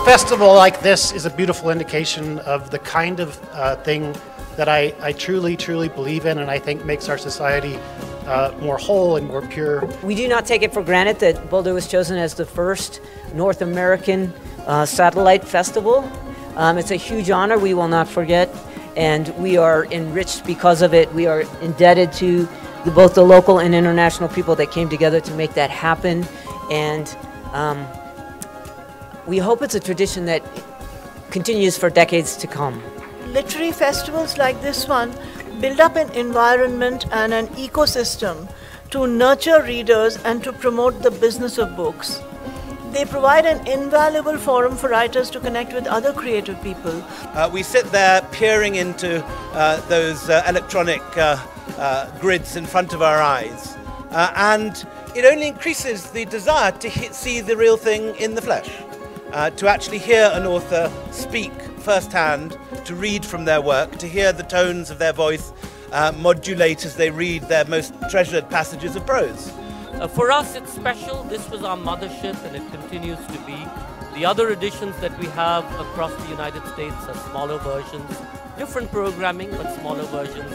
festival like this is a beautiful indication of the kind of thing that I truly, truly believe in, and I think makes our society more whole and more pure. We do not take it for granted that Boulder was chosen as the first North American satellite festival. It's a huge honor we will not forget, and we are enriched because of it. We are indebted to both the local and international people that came together to make that happen, and we hope it's a tradition that continues for decades to come. Literary festivals like this one build up an environment and an ecosystem to nurture readers and to promote the business of books. They provide an invaluable forum for writers to connect with other creative people. We sit there peering into those electronic grids in front of our eyes, and it only increases the desire to see the real thing in the flesh. To actually hear an author speak firsthand, to read from their work, to hear the tones of their voice modulate as they read their most treasured passages of prose. For us it's special. This was our mothership and it continues to be. The other editions that we have across the United States are smaller versions, different programming but smaller versions.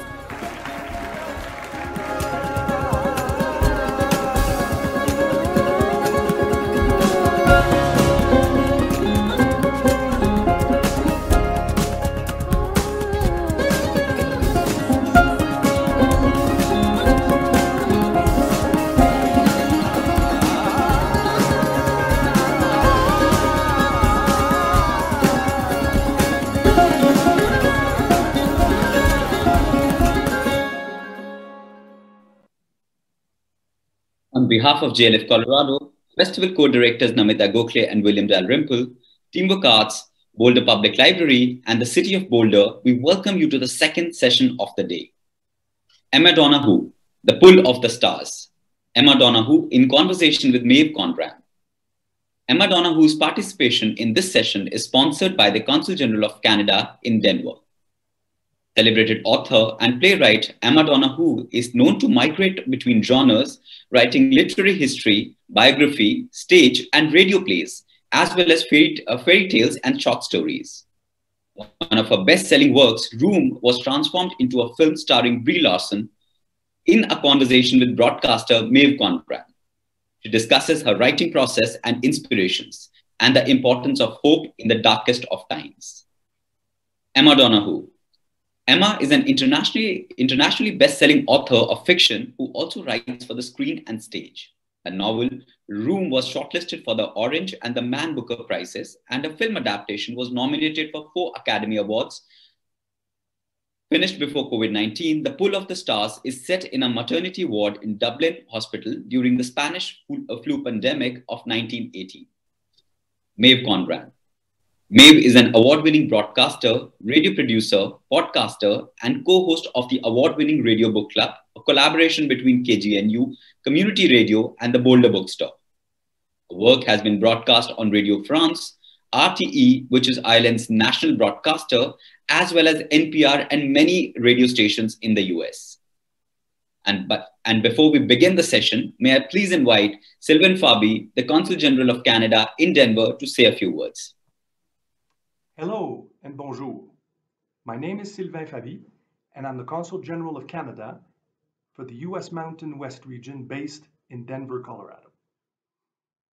On behalf of JLF Colorado, Festival co-directors Namita Gokhale and William Dalrymple, Teamwork Arts, Boulder Public Library, and the City of Boulder, we welcome you to the second session of the day. Emma Donoghue, The Pull of the Stars. Emma Donoghue in conversation with Maeve Conran. Emma Donoghue's participation in this session is sponsored by the Consul General of Canada in Denver. Celebrated author and playwright Emma Donoghue is known to migrate between genres, writing literary history, biography, stage, and radio plays, as well as fairy tales and short stories. One of her best-selling works, Room, was transformed into a film starring Brie Larson in a conversation with broadcaster Maeve Conran. She discusses her writing process and inspirations, and the importance of hope in the darkest of times. Emma Donoghue. Emma is an internationally best-selling author of fiction who also writes for the screen and stage. Her novel, Room, was shortlisted for the Orange and the Man Booker Prizes, and a film adaptation was nominated for 4 Academy Awards. Finished before COVID-19, The Pull of the Stars is set in a maternity ward in Dublin Hospital during the Spanish flu pandemic of 1980. Maeve Conran. Maeve is an award-winning broadcaster, radio producer, podcaster, and co-host of the award-winning Radio Book Club, a collaboration between KGNU, Community Radio, and the Boulder Bookstore. Her work has been broadcast on Radio France, RTE, which is Ireland's national broadcaster, as well as NPR and many radio stations in the US. And before we begin the session, may I please invite Sylvain Fabi, the Consul General of Canada in Denver, to say a few words. Hello and bonjour. My name is Sylvain Fabi, and I'm the Consul General of Canada for the US Mountain West region based in Denver, Colorado.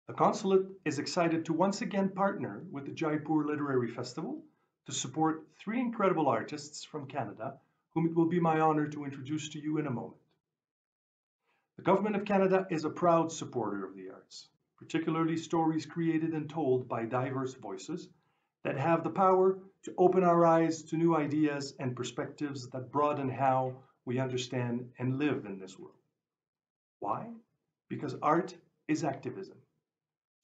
The Consulate is excited to once again partner with the Jaipur Literary Festival to support 3 incredible artists from Canada, whom it will be my honor to introduce to you in a moment. The Government of Canada is a proud supporter of the arts, particularly stories created and told by diverse voices that have the power to open our eyes to new ideas and perspectives that broaden how we understand and live in this world. Why? Because art is activism.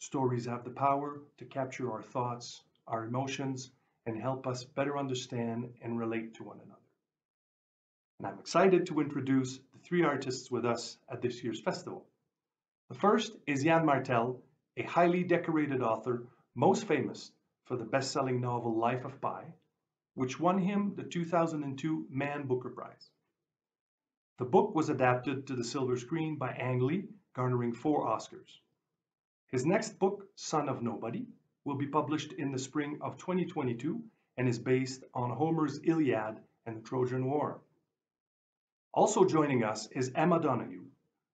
Stories have the power to capture our thoughts, our emotions, and help us better understand and relate to one another. And I'm excited to introduce the 3 artists with us at this year's festival. The first is Yann Martel, a highly decorated author, most famous for the best-selling novel Life of Pi, which won him the 2002 Man Booker Prize. The book was adapted to the silver screen by Ang Lee, garnering 4 Oscars. His next book, Son of Nobody, will be published in the spring of 2022 and is based on Homer's Iliad and the Trojan War. Also joining us is Emma Donoghue,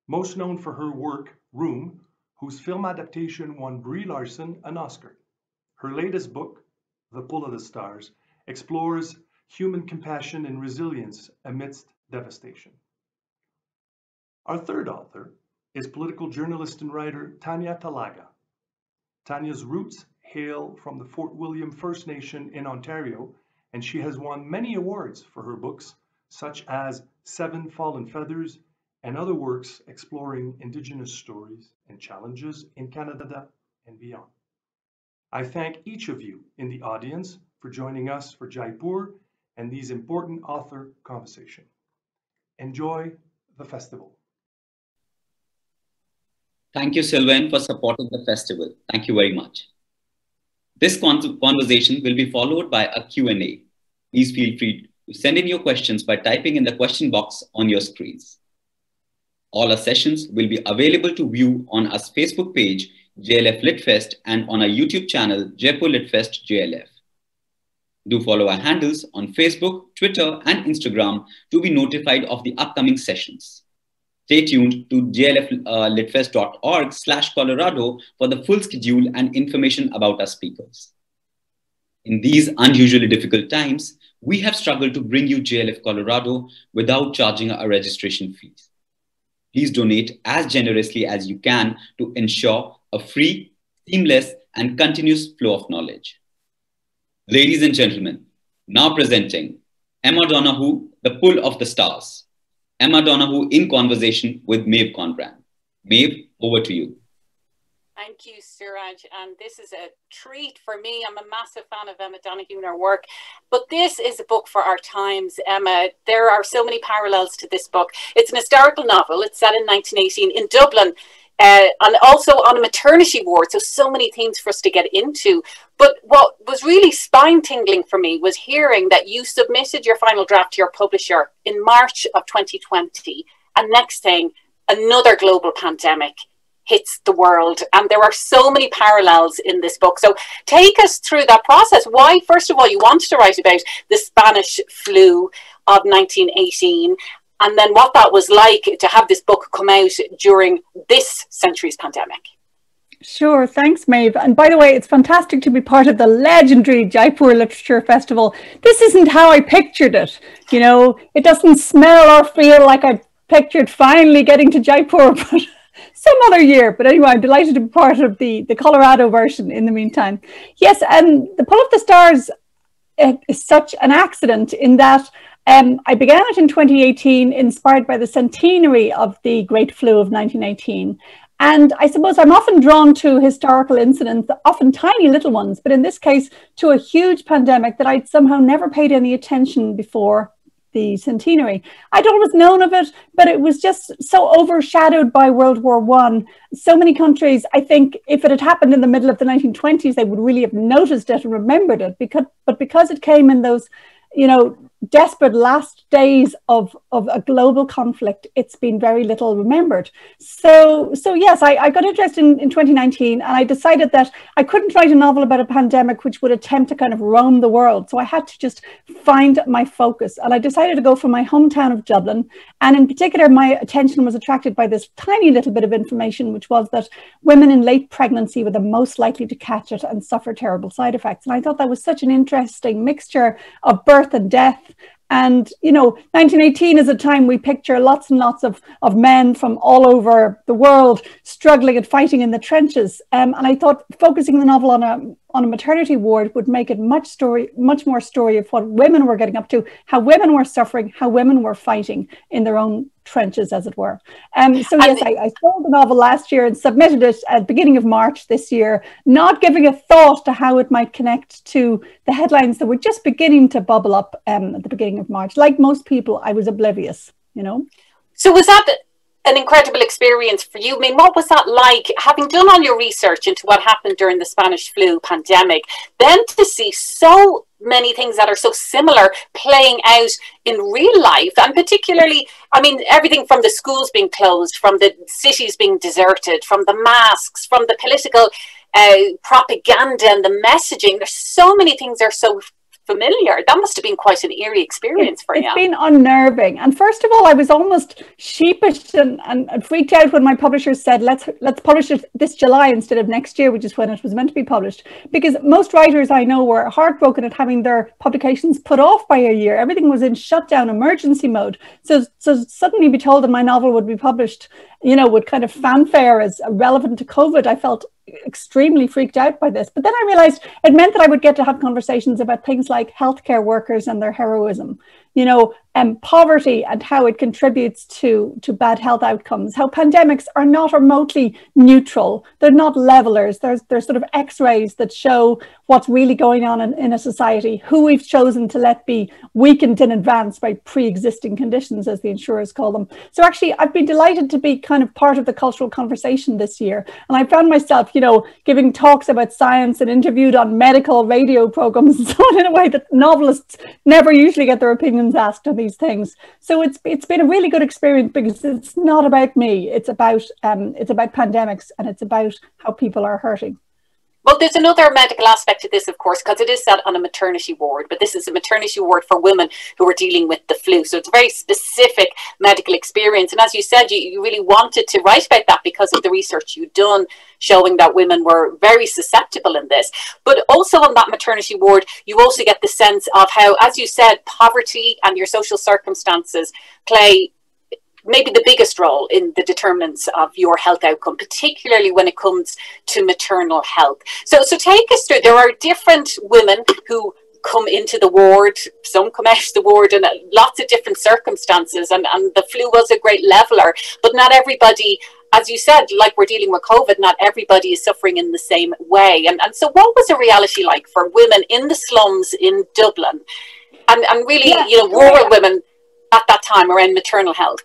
most known for her work, Room, whose film adaptation won Brie Larson an Oscar. Her latest book, The Pull of the Stars, explores human compassion and resilience amidst devastation. Our third author is political journalist and writer Tanya Talaga. Tanya's roots hail from the Fort William First Nation in Ontario, and she has won many awards for her books, such as Seven Fallen Feathers and other works exploring Indigenous stories and challenges in Canada and beyond. I thank each of you in the audience for joining us for Jaipur and these important author conversations. Enjoy the festival. Thank you, Sylvain, for supporting the festival. Thank you very much. This conversation will be followed by a Q&A. Please feel free to send in your questions by typing in the question box on your screens. All our sessions will be available to view on our Facebook page, JLF LitFest, and on our YouTube channel, Jaipur LitFest JLF. Do follow our handles on Facebook, Twitter, and Instagram to be notified of the upcoming sessions. Stay tuned to jlflitfest.org/Colorado for the full schedule and information about our speakers. In these unusually difficult times, we have struggled to bring you JLF Colorado without charging a registration fees. Please donate as generously as you can to ensure a free, seamless, and continuous flow of knowledge. Ladies and gentlemen, now presenting Emma Donoghue, The Pull of the Stars. Emma Donoghue in conversation with Maeve Conran. Maeve, over to you. Thank you, Suraj. And this is a treat for me. I'm a massive fan of Emma Donoghue and her work. But this is a book for our times, Emma. There are so many parallels to this book. It's an historical novel. It's set in 1918 in Dublin. And also on a maternity ward, so many themes for us to get into. But what was really spine-tingling for me was hearing that you submitted your final draft to your publisher in March of 2020, and next thing, another global pandemic hits the world, and there are so many parallels in this book. So take us through that process. Why, first of all, you wanted to write about the Spanish flu of 1918, and then what that was like to have this book come out during this century's pandemic. Sure, thanks, Maeve. And by the way, it's fantastic to be part of the legendary Jaipur Literature Festival. This isn't how I pictured it. You know, it doesn't smell or feel like I pictured finally getting to Jaipur, but some other year. But anyway, I'm delighted to be part of the Colorado version in the meantime. Yes, and The Pull of the Stars is such an accident in that I began it in 2018, inspired by the centenary of the Great Flu of 1918. And I suppose I'm often drawn to historical incidents, often tiny little ones, but in this case, to a huge pandemic that I'd somehow never paid any attention before the centenary. I'd always known of it, but it was just so overshadowed by World War I. So many countries, I think, if it had happened in the middle of the 1920s, they would really have noticed it and remembered it. But because it came in those, you know, desperate last days of a global conflict, it's been very little remembered. So yes, I got interested in 2019, and I decided that I couldn't write a novel about a pandemic which would attempt to kind of roam the world. So I had to just find my focus, and I decided to go for my hometown of Dublin. And in particular, my attention was attracted by this tiny little bit of information, which was that women in late pregnancy were the most likely to catch it and suffer terrible side effects. And I thought that was such an interesting mixture of birth and death. And, you know, 1918 is a time we picture lots and lots of men from all over the world struggling and fighting in the trenches. And I thought focusing the novel on a maternity ward would make it much more story of what women were getting up to, how women were suffering, how women were fighting in their own trenches, as it were. So yes, I sold the novel last year and submitted it at the beginning of March this year, not giving a thought to how it might connect to the headlines that were just beginning to bubble up at the beginning of March. Like most people, I was oblivious, you know. So was that an incredible experience for you? I mean, what was that like, having done all your research into what happened during the Spanish flu pandemic, then to see so many things that are so similar playing out in real life? And particularly, I mean, everything from the schools being closed, from the cities being deserted, from the masks, from the political propaganda and the messaging. There's so many things that are so familiar. That must have been quite an eerie experience for you. It's been unnerving. And first of all, I was almost sheepish and freaked out when my publishers said, let's publish it this July instead of next year, which is when it was meant to be published. Because most writers I know were heartbroken at having their publications put off by a year. Everything was in shutdown emergency mode. So suddenly be told that my novel would be published, you know, with kind of fanfare as relevant to COVID, I felt extremely freaked out by this. But then I realized it meant that I would get to have conversations about things like healthcare workers and their heroism, you know, and poverty and how it contributes to bad health outcomes, how pandemics are not remotely neutral. They're not levelers. They're sort of x-rays that show what's really going on in a society, who we've chosen to let be weakened in advance by pre-existing conditions, as the insurers call them. So actually, I've been delighted to be kind of part of the cultural conversation this year. And I found myself, you know, giving talks about science and interviewed on medical radio programs and so on, in a way that novelists never usually get their opinions asked on these things. So it's been a really good experience, because it's not about me. It's about pandemics, and it's about how people are hurting. Well, there's another medical aspect to this, of course, because it is set on a maternity ward, but this is a maternity ward for women who are dealing with the flu. So it's a very specific medical experience. And as you said, you really wanted to write about that because of the research you'd done showing that women were very susceptible in this. But also on that maternity ward, you also get the sense of how, as you said, poverty and your social circumstances play maybe the biggest role in the determinants of your health outcome, particularly when it comes to maternal health. So take us through. There are different women who come into the ward, some come out of the ward in lots of different circumstances, and the flu was a great leveler, but not everybody, as you said, like we're dealing with COVID, not everybody is suffering in the same way. And so what was the reality like for women in the slums in Dublin, and really, you know, rural women at that time around maternal health?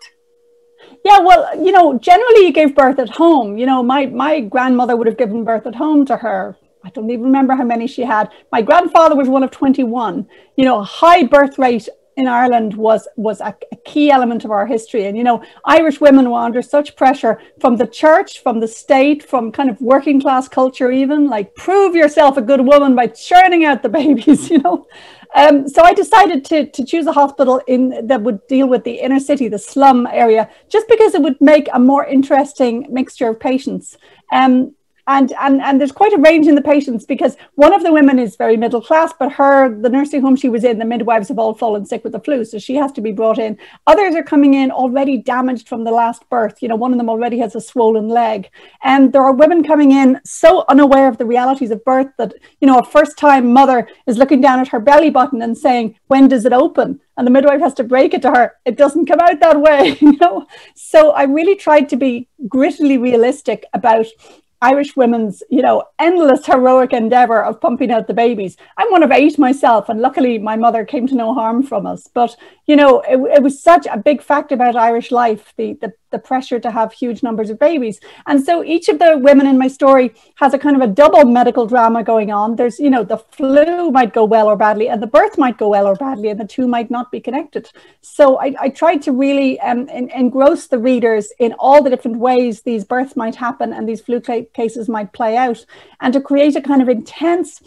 Yeah, well, you know, generally you gave birth at home. You know, my grandmother would have given birth at home to her. I don't even remember how many she had. My grandfather was one of 21. You know, a high birth rate in Ireland was a key element of our history. And, you know, Irish women were under such pressure from the church, from the state, from kind of working class culture even, like, prove yourself a good woman by churning out the babies, you know. So I decided to choose a hospital that would deal with the inner city, the slum area, just because it would make a more interesting mixture of patients. And there's quite a range in the patients, because one of the women is very middle class, but the nursing home she was in, the midwives have all fallen sick with the flu, so she has to be brought in. Others are coming in already damaged from the last birth. You know, one of them already has a swollen leg. And there are women coming in so unaware of the realities of birth that, you know, a first-time mother is looking down at her belly button and saying, when does it open? And the midwife has to break it to her. It doesn't come out that way, you know. So I really tried to be grittily realistic about Irish women's, you know, endless heroic endeavour of pumping out the babies. I'm one of 8 myself, and luckily my mother came to no harm from us. But, you know, it was such a big fact about Irish life, the pressure to have huge numbers of babies. And so each of the women in my story has a kind of a double medical drama going on. There's, you know, the flu might go well or badly, and the birth might go well or badly, and the two might not be connected. So I tried to really engross the readers in all the different ways these births might happen and these flu cases might play out, and to create a kind of intense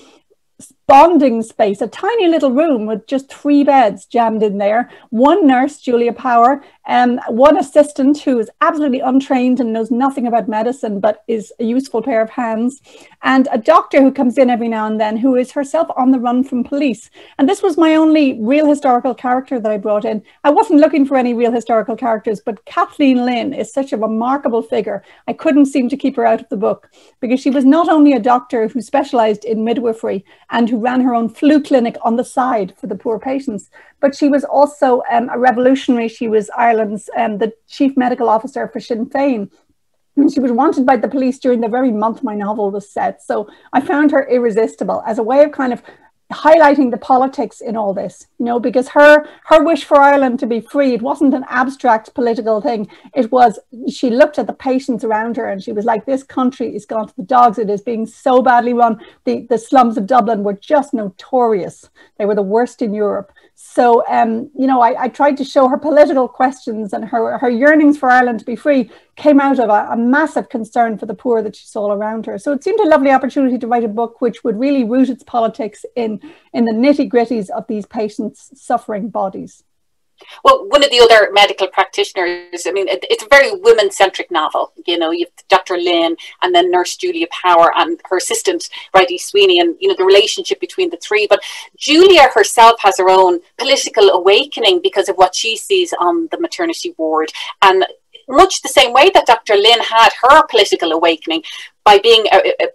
bonding space, a tiny little room with just 3 beds jammed in there, one nurse, Julia Power, and one assistant who is absolutely untrained and knows nothing about medicine but is a useful pair of hands, and a doctor who comes in every now and then who is herself on the run from police. And this was my only real historical character that I brought in. I wasn't looking for any real historical characters, but Kathleen Lynn is such a remarkable figure. I couldn't seem to keep her out of the book, because she was not only a doctor who specialised in midwifery and who ran her own flu clinic on the side for the poor patients, but she was also a revolutionary. She was Ireland's the chief medical officer for Sinn Féin. And she was wanted by the police during the very month my novel was set. So I found her irresistible as a way of kind of highlighting the politics in all this, you know, because her wish for Ireland to be free, it wasn't an abstract political thing. It was, she looked at the patients around her and she was like, this country is gone to the dogs. It is being so badly run. The slums of Dublin were just notorious. They were the worst in Europe. So, you know, I tried to show her political questions, and her yearnings for Ireland to be free came out of a massive concern for the poor that she saw around her. So it seemed a lovely opportunity to write a book which would really root its politics in the nitty-gritties of these patients' suffering bodies. Well, one of the other medical practitioners, I mean, it's a very women-centric novel. You know, you have Dr. Lynn and then Nurse Julia Power and her assistant, Bridie Sweeney, and, you know, the relationship between the three. But Julia herself has her own political awakening because of what she sees on the maternity ward. And much the same way that Dr. Lynn had her political awakening by being a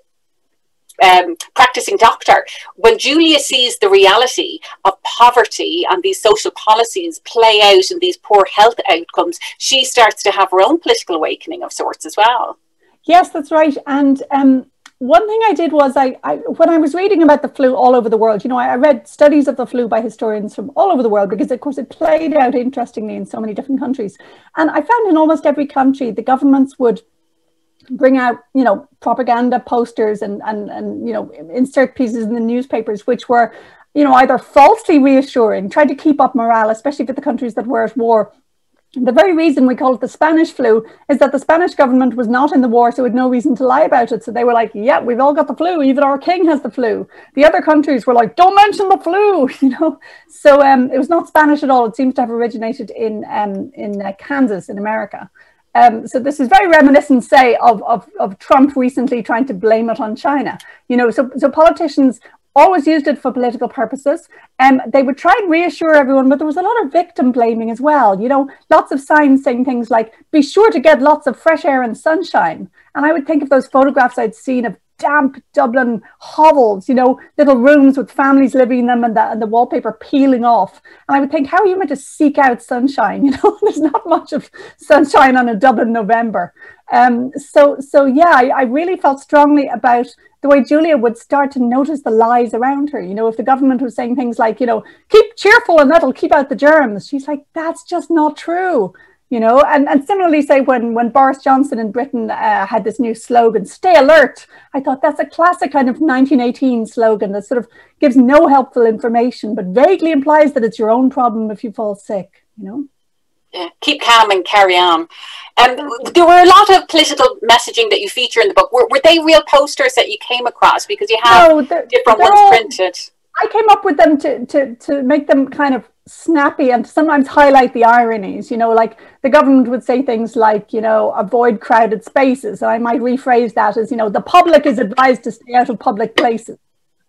practicing doctor, when Julia sees the reality of poverty and these social policies play out in these poor health outcomes, she starts to have her own political awakening of sorts as well. Yes, that's right. And one thing I did was when I was reading about the flu all over the world, you know, I read studies of the flu by historians from all over the world, because of course it played out interestingly in so many different countries. And I found in almost every country, the governments would bring out, you know, propaganda posters and you know, insert pieces in the newspapers which were, you know, either falsely reassuring, tried to keep up morale, especially for the countries that were at war. The very reason we call it the Spanish flu is that the Spanish government was not in the war, so had no reason to lie about it. So they were like, yeah, we've all got the flu, even our king has the flu. The other countries were like, don't mention the flu, you know. So it was not Spanish at all. It seems to have originated in Kansas in America. So this is very reminiscent, say, of Trump recently trying to blame it on China. You know, so politicians always used it for political purposes. They would try and reassure everyone, but there was a lot of victim blaming as well. You know, lots of signs saying things like, be sure to get lots of fresh air and sunshine. And I would think of those photographs I'd seen of damp Dublin hovels, you know, little rooms with families living in them, and the wallpaper peeling off. And I would think, how are you meant to seek out sunshine? You know, there's not much of sunshine on a Dublin November. So yeah, I really felt strongly about the way Julia would start to notice the lies around her. You know, if the government was saying things like, you know, keep cheerful and that'll keep out the germs, she's like, that's just not true. You know, and similarly, say when Boris Johnson in Britain had this new slogan, stay alert, I thought that's a classic kind of 1918 slogan that sort of gives no helpful information, but vaguely implies that it's your own problem if you fall sick, you know. Yeah, keep calm and carry on. There were a lot of political messaging that you feature in the book. Were they real posters that you came across? Because you have different ones printed. I came up with them to make them kind of snappy and sometimes highlight the ironies. You know, like the government would say things like, you know, avoid crowded spaces. And I might rephrase that as, you know, the public is advised to stay out of public places.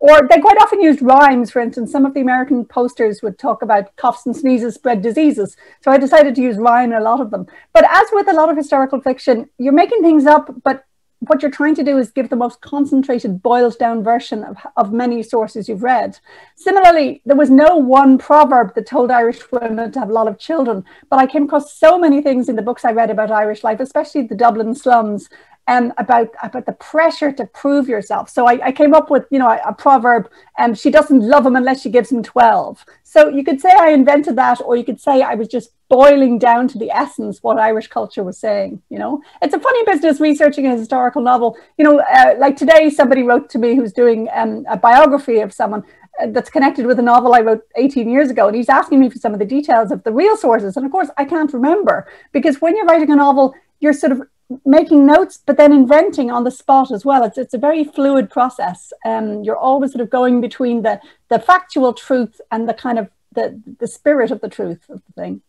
Or they quite often used rhymes. For instance, some of the American posters would talk about coughs and sneezes spread diseases. So I decided to use rhyme in a lot of them. But as with a lot of historical fiction, you're making things up, but what you're trying to do is give the most concentrated, boiled down version of many sources you've read. Similarly, there was no one proverb that told Irish women to have a lot of children, but I came across so many things in the books I read about Irish life, especially the Dublin slums, about the pressure to prove yourself. So I came up with, you know, a proverb, she doesn't love him unless she gives him 12. So you could say I invented that, or you could say I was just boiling down to the essence what Irish culture was saying. You know, it's a funny business researching a historical novel. You know, like today somebody wrote to me who's doing a biography of someone that's connected with a novel I wrote 18 years ago, and he's asking me for some of the details of the real sources, and of course I can't remember, because when you're writing a novel, you're sort of making notes but then inventing on the spot as well. It's a very fluid process. You're always sort of going between the factual truth and the kind of the spirit of the truth of the thing.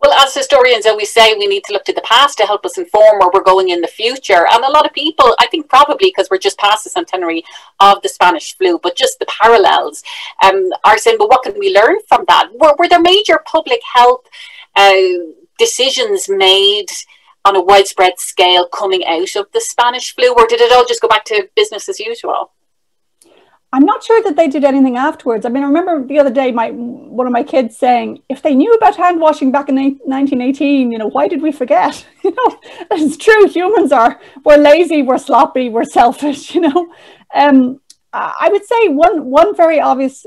Well, as historians always say, we need to look to the past to help us inform where we're going in the future. And a lot of people, I think probably because we're just past the centenary of the Spanish flu, but just the parallels are saying, but what can we learn from that? Were there major public health decisions made on a widespread scale coming out of the Spanish flu, or did it all just go back to business as usual? I'm not sure that they did anything afterwards. I mean, I remember the other day one of my kids saying, if they knew about hand washing back in 1918, you know, why did we forget? You know, it's true, humans we're lazy, we're sloppy, we're selfish, you know. I would say one very obvious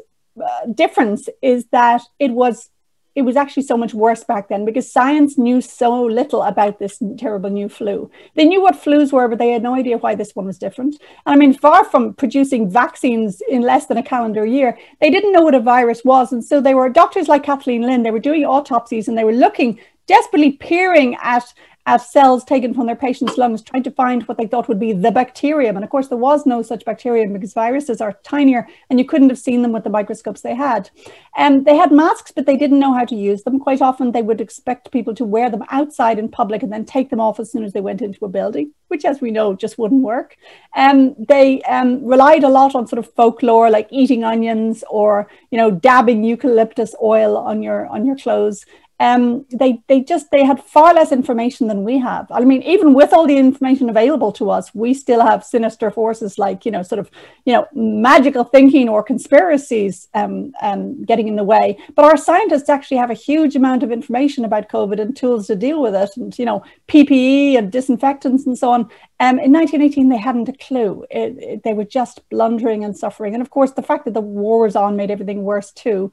difference is that it was it was actually so much worse back then because science knew so little about this terrible new flu. They knew what flus were, but they had no idea why this one was different. And I mean, far from producing vaccines in less than a calendar year, they didn't know what a virus was. And so they were doctors like Kathleen Lynn, they were doing autopsies and they were looking, desperately peering at cells taken from their patients' lungs, trying to find what they thought would be the bacterium. And of course, there was no such bacterium because viruses are tinier and you couldn't have seen them with the microscopes they had. They had masks, but they didn't know how to use them. Quite often, they would expect people to wear them outside in public and then take them off as soon as they went into a building, which, as we know, just wouldn't work. They relied a lot on sort of folklore, like eating onions or, you know, dabbing eucalyptus oil on your clothes. They had far less information than we have. I mean, even with all the information available to us, we still have sinister forces like, you know, sort of, you know, magical thinking or conspiracies getting in the way. But our scientists actually have a huge amount of information about COVID and tools to deal with it, and, you know, PPE and disinfectants and so on. In 1918, they hadn't a clue. They were just blundering and suffering. And of course, the fact that the war was on made everything worse too.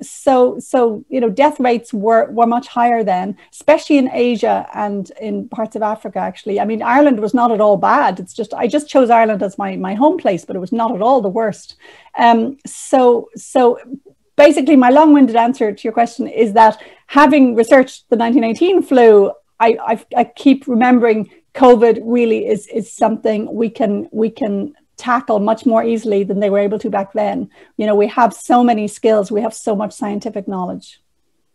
So you know, death rates were much higher then, especially in Asia and in parts of Africa, actually. I mean, Ireland was not at all bad. It's just, I just chose Ireland as my home place, but it was not at all the worst. So basically, my long-winded answer to your question is that having researched the 1918 flu, I keep remembering COVID really is something we can tackle much more easily than they were able to back then. You know, we have so many skills, we have so much scientific knowledge.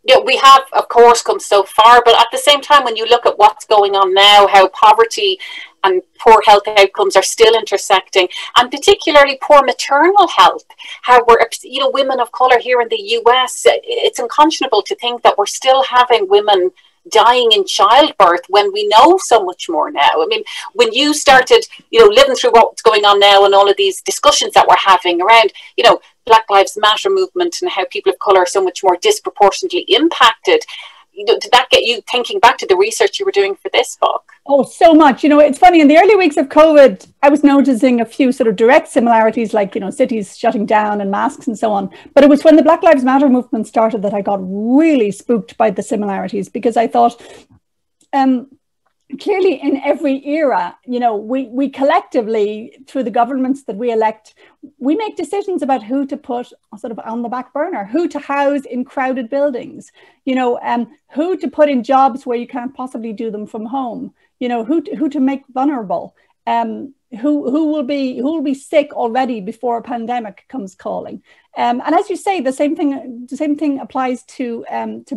Yeah, we have, of course, come so far, but at the same time, when you look at what's going on now, how poverty and poor health outcomes are still intersecting, and particularly poor maternal health, how we're, you know, women of colour here in the US, it's unconscionable to think that we're still having women dying in childbirth when we know so much more now. I mean, when you started, you know, living through what's going on now and all of these discussions that we're having around, you know, Black Lives Matter movement and how people of colour are so much more disproportionately impacted, you know, did that get you thinking back to the research you were doing for this book? Oh, so much. You know, it's funny, in the early weeks of COVID, I was noticing a few sort of direct similarities, like, you know, cities shutting down and masks and so on. But it was when the Black Lives Matter movement started that I got really spooked by the similarities, because I thought, clearly in every era, you know, we collectively, through the governments that we elect, we make decisions about who to put sort of on the back burner, who to house in crowded buildings, you know, who to put in jobs where you can't possibly do them from home, you know, who to make vulnerable, who will be sick already before a pandemic comes calling. And as you say, the same thing applies to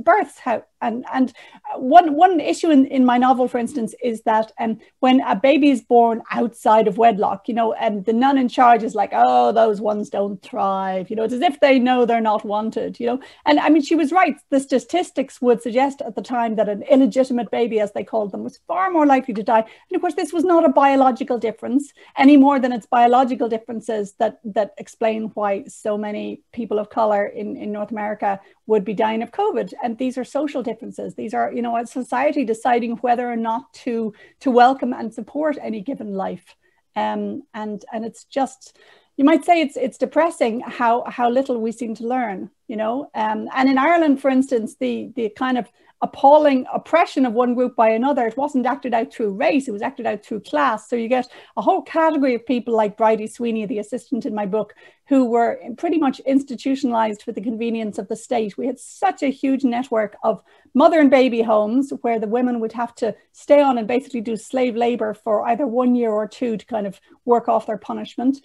births. And one issue in my novel, for instance, is that when a baby is born outside of wedlock, you know, and the nun in charge is like, oh, those ones don't thrive, you know, it's as if they know they're not wanted, you know. And I mean, she was right. The statistics would suggest at the time that an illegitimate baby, as they called them, was far more likely to die. And of course, this was not a biological difference any more than it's biological differences that explain why so many people of color in North America would be dying of COVID. And these are social differences. These are, you know, a society deciding whether or not to welcome and support any given life. And it's just, you might say it's depressing how little we seem to learn, you know. And in Ireland, for instance, the kind of appalling oppression of one group by another, it wasn't acted out through race, it was acted out through class. So you get a whole category of people like Bridie Sweeney, the assistant in my book, who were pretty much institutionalized for the convenience of the state. We had such a huge network of mother and baby homes where the women would have to stay on and basically do slave labor for either 1 year or two to kind of work off their punishment.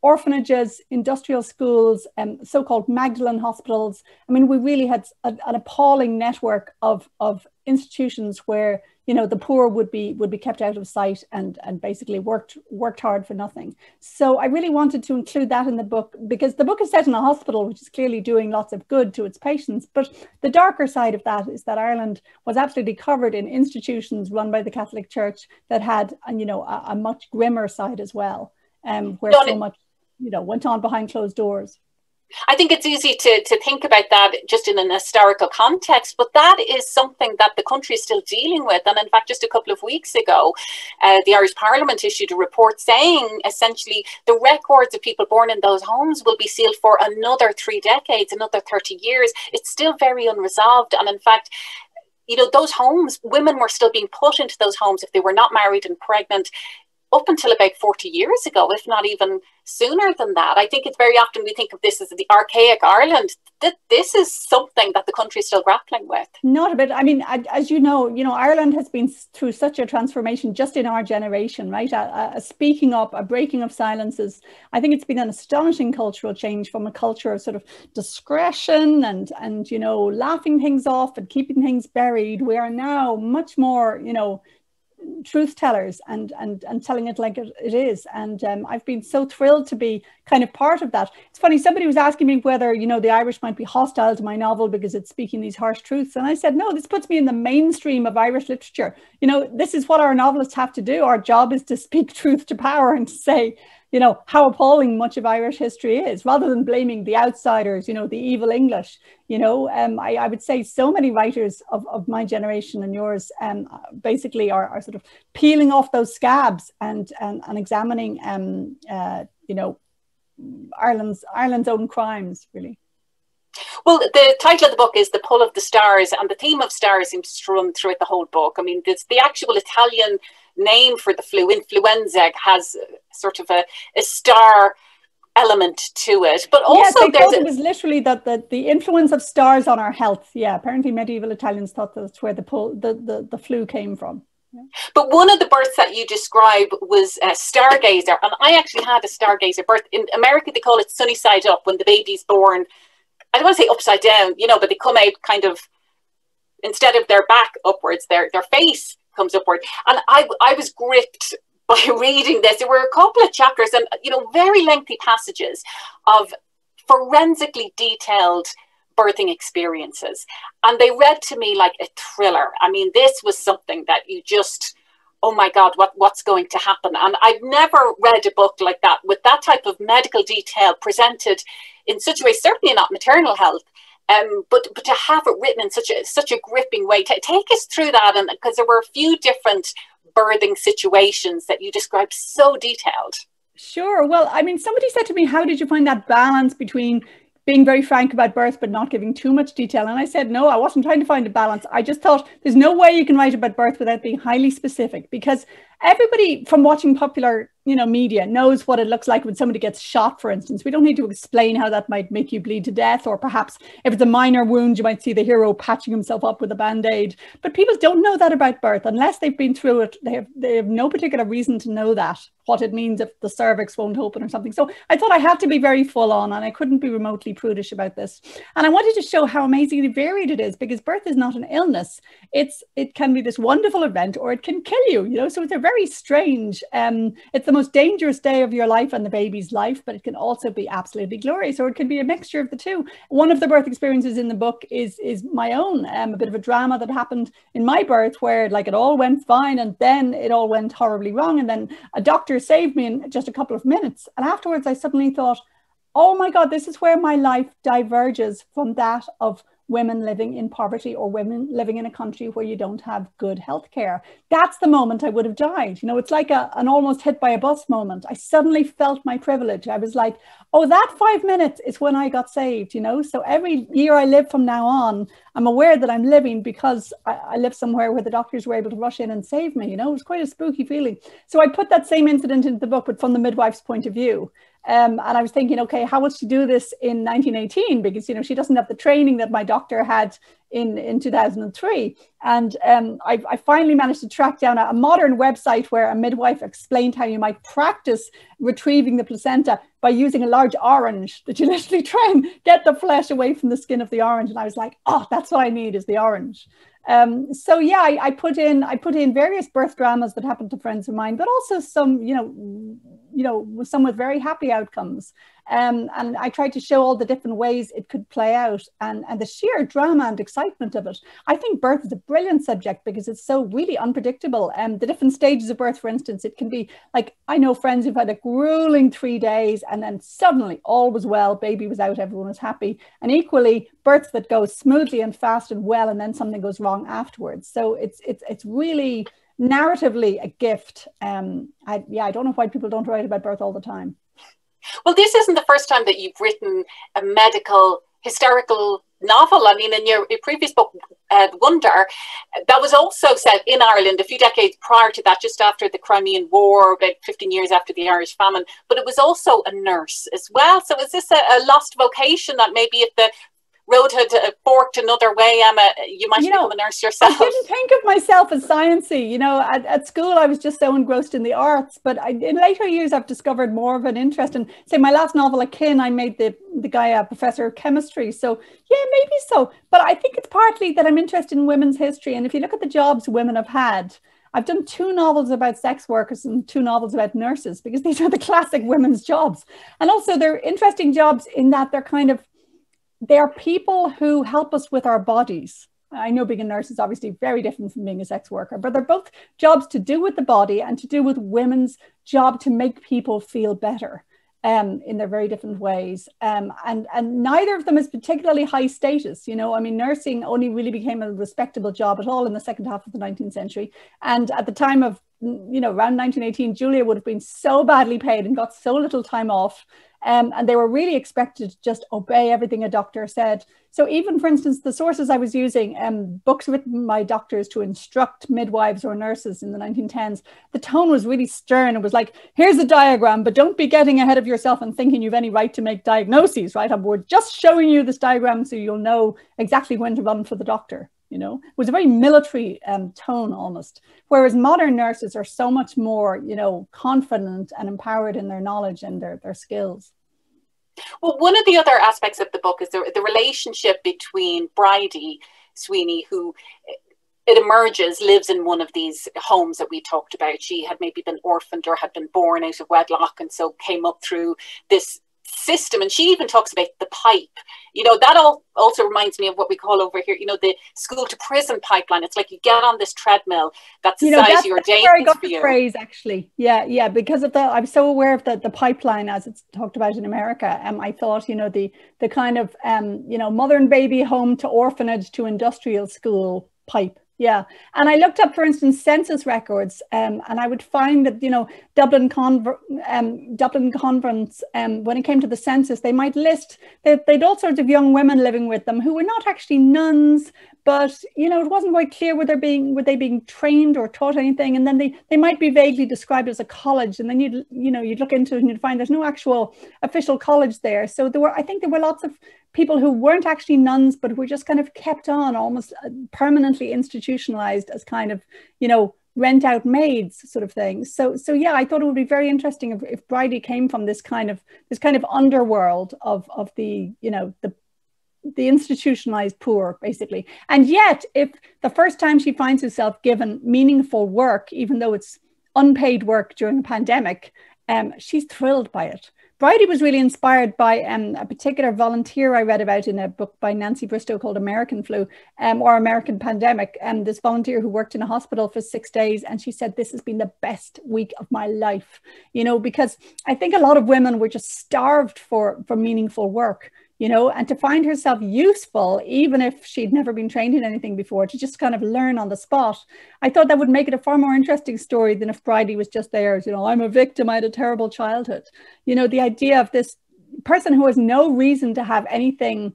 Orphanages, industrial schools, so-called Magdalene hospitals. I mean, we really had an appalling network of institutions where, you know, the poor would be kept out of sight and basically worked hard for nothing. So I really wanted to include that in the book, because the book is set in a hospital, which is clearly doing lots of good to its patients. But the darker side of that is that Ireland was absolutely covered in institutions run by the Catholic Church that had, you know, a much grimmer side as well, where so much, you know, went on behind closed doors. I think it's easy to think about that just in an historical context, but that is something that the country is still dealing with. And in fact, just a couple of weeks ago, the Irish Parliament issued a report saying essentially the records of people born in those homes will be sealed for another 3 decades, another 30 years. It's still very unresolved. And in fact, you know, those homes, women were still being put into those homes if they were not married and pregnant up until about 40 years ago, if not even sooner than that. I think it's very often we think of this as the archaic Ireland. That this is something that the country is still grappling with. Not a bit. I mean, as you know, Ireland has been through such a transformation just in our generation, right? A speaking up, a breaking of silences. I think it's been an astonishing cultural change from a culture of sort of discretion and laughing things off and keeping things buried. We are now much more, truth tellers and telling it like it is. And I've been so thrilled to be kind of part of that. It's funny, somebody was asking me whether, the Irish might be hostile to my novel because it's speaking these harsh truths. And I said, no, this puts me in the mainstream of Irish literature. This is what our novelists have to do. Our job is to speak truth to power and to say, how appalling much of Irish history is, rather than blaming the outsiders, the evil English. I would say so many writers of my generation and yours basically are sort of peeling off those scabs and examining, Ireland's own crimes, really. Well, the title of the book is The Pull of the Stars, and the theme of stars seems to run throughout the whole book. I mean, the actual Italian name for the flu, influenza, has sort of a star element to it. But also it was literally that the influence of stars on our health. Yeah, apparently medieval Italians thought that's where the flu came from. Yeah. But one of the births that you describe was a stargazer, and I actually had a stargazer birth. In America, they call it sunny side up, when the baby's born. I don't want to say upside down, but they come out kind of, instead of their back upwards, their face comes upward. And I was gripped by reading this. There were a couple of chapters and, very lengthy passages of forensically detailed birthing experiences. And they read to me like a thriller. I mean, this was something that you just, oh my God, what's going to happen? And I've never read a book like that with that type of medical detail presented in such a way, certainly not maternal health, but to have it written in such a gripping way. Take us through that, and because there were a few different birthing situations that you described so detailed. Sure. Well, I mean, somebody said to me, how did you find that balance between being very frank about birth but not giving too much detail? And I said, no, I wasn't trying to find a balance. I just thought there's no way you can write about birth without being highly specific, because everybody from watching popular media knows what it looks like when somebody gets shot, for instance. We don't need to explain how that might make you bleed to death, or perhaps if it's a minor wound, you might see the hero patching himself up with a band-aid. But people don't know that about birth unless they've been through it. They have no particular reason to know that, what it means if the cervix won't open or something. So I thought I had to be very full on, and I couldn't be remotely prudish about this. And I wanted to show how amazingly varied it is, because birth is not an illness. It can be this wonderful event, or it can kill you, so it's a very strange, it's the most dangerous day of your life and the baby's life, but it can also be absolutely glorious, or it can be a mixture of the two. One of the birth experiences in the book is my own, a bit of a drama that happened in my birth, where it all went fine and then it all went horribly wrong, and then a doctor saved me in just a couple of minutes, and afterwards I suddenly thought, oh my God, this is where my life diverges from that of women living in poverty, or women living in a country where you don't have good health care. That's the moment I would have died. It's like an almost hit by a bus moment. I suddenly felt my privilege. I was like, oh, that 5 minutes is when I got saved, So every year I live from now on, I'm aware that I'm living because I live somewhere where the doctors were able to rush in and save me. It was quite a spooky feeling. So I put that same incident into the book, but from the midwife's point of view. And I was thinking, okay, how will she do this in 1918? Because, she doesn't have the training that my doctor had in 2003. And I finally managed to track down a modern website where a midwife explained how you might practice retrieving the placenta by using a large orange, that you literally try and get the flesh away from the skin of the orange. And I was like, oh, that's what I need, is the orange. So yeah, I put in various birth dramas that happened to friends of mine, but also some, some with very happy outcomes. And I tried to show all the different ways it could play out, and the sheer drama and excitement excitement of it. I think birth is a brilliant subject because it's so really unpredictable. The different stages of birth, for instance, it can be like, I know friends who've had a grueling 3 days and then suddenly all was well, baby was out, everyone was happy. And equally, births that go smoothly and fast and well, and then something goes wrong afterwards. So it's really narratively a gift. I don't know why people don't write about birth all the time. Well, this isn't the first time that you've written a medical historical novel. I mean, in your previous book, Wonder, that was also set in Ireland a few decades prior to that, just after the Crimean War, about 15 years after the Irish famine. But it was also a nurse as well. So is this a lost vocation that maybe if the road had forked another way, Emma, you might become a nurse yourself? I didn't think of myself as sciencey. You know, at school I was just so engrossed in the arts, but in later years I've discovered more of an interest. And say my last novel, Akin, I made the guy a professor of chemistry. So yeah, maybe so. But I think it's partly that I'm interested in women's history. And if you look at the jobs women have had, I've done 2 novels about sex workers and 2 novels about nurses, because these are the classic women's jobs. And also they're interesting jobs in that they are people who help us with our bodies. I know being a nurse is obviously very different from being a sex worker, but they're both jobs to do with the body and to do with women's job to make people feel better in their very different ways. And neither of them is particularly high status. You know, I mean, nursing only really became a respectable job at all in the second half of the 19th century. And at the time of, you know, around 1918, Julia would have been so badly paid and got so little time off. And they were really expected to just obey everything a doctor said. So even, for instance, the sources I was using, books written by doctors to instruct midwives or nurses in the 1910s, the tone was really stern. It was like, here's a diagram, but don't be getting ahead of yourself and thinking you've any right to make diagnoses, right? We're just showing you this diagram so you'll know exactly when to run for the doctor. You know, it was a very military tone almost, whereas modern nurses are so much more, you know, confident and empowered in their knowledge and their skills. Well, one of the other aspects of the book is the relationship between Bridie Sweeney, who it emerges lives in one of these homes that we talked about. She had maybe been orphaned or had been born out of wedlock, and so came up through this system. And she even talks about the pipe. You know, that also reminds me of what we call over here, you know, the school to prison pipeline. It's like you get on this treadmill that society ordains for you. That's where I got the phrase, actually. Yeah, because of I'm so aware of the pipeline as it's talked about in America. I thought, you know, the kind of, you know, mother and baby home to orphanage to industrial school pipe. Yeah. And I looked up, for instance, census records, and I would find that, you know, Dublin convents, when it came to the census, they might list that they'd all sorts of young women living with them who were not actually nuns, but, you know, it wasn't quite clear were they being trained or taught anything. And then they might be vaguely described as a college. And then you'd look into it and you'd find there's no actual official college there. So I think there were lots of people who weren't actually nuns, but were just kind of kept on, almost permanently institutionalized as kind of, you know, rent out maids sort of thing. So yeah, I thought it would be very interesting if Bridie came from this kind of underworld of the, you know, the institutionalized poor, basically. And yet, if the first time she finds herself given meaningful work, even though it's unpaid work during a pandemic, she's thrilled by it. Bridie was really inspired by a particular volunteer I read about in a book by Nancy Bristow called American Flu or American Pandemic. This volunteer who worked in a hospital for 6 days, and she said, this has been the best week of my life, you know, because I think a lot of women were just starved for meaningful work, you know, and to find herself useful, even if she'd never been trained in anything before, to just kind of learn on the spot. I thought that would make it a far more interesting story than if Bridie was just there as, you know, I'm a victim, I had a terrible childhood. You know, the idea of this person who has no reason to have anything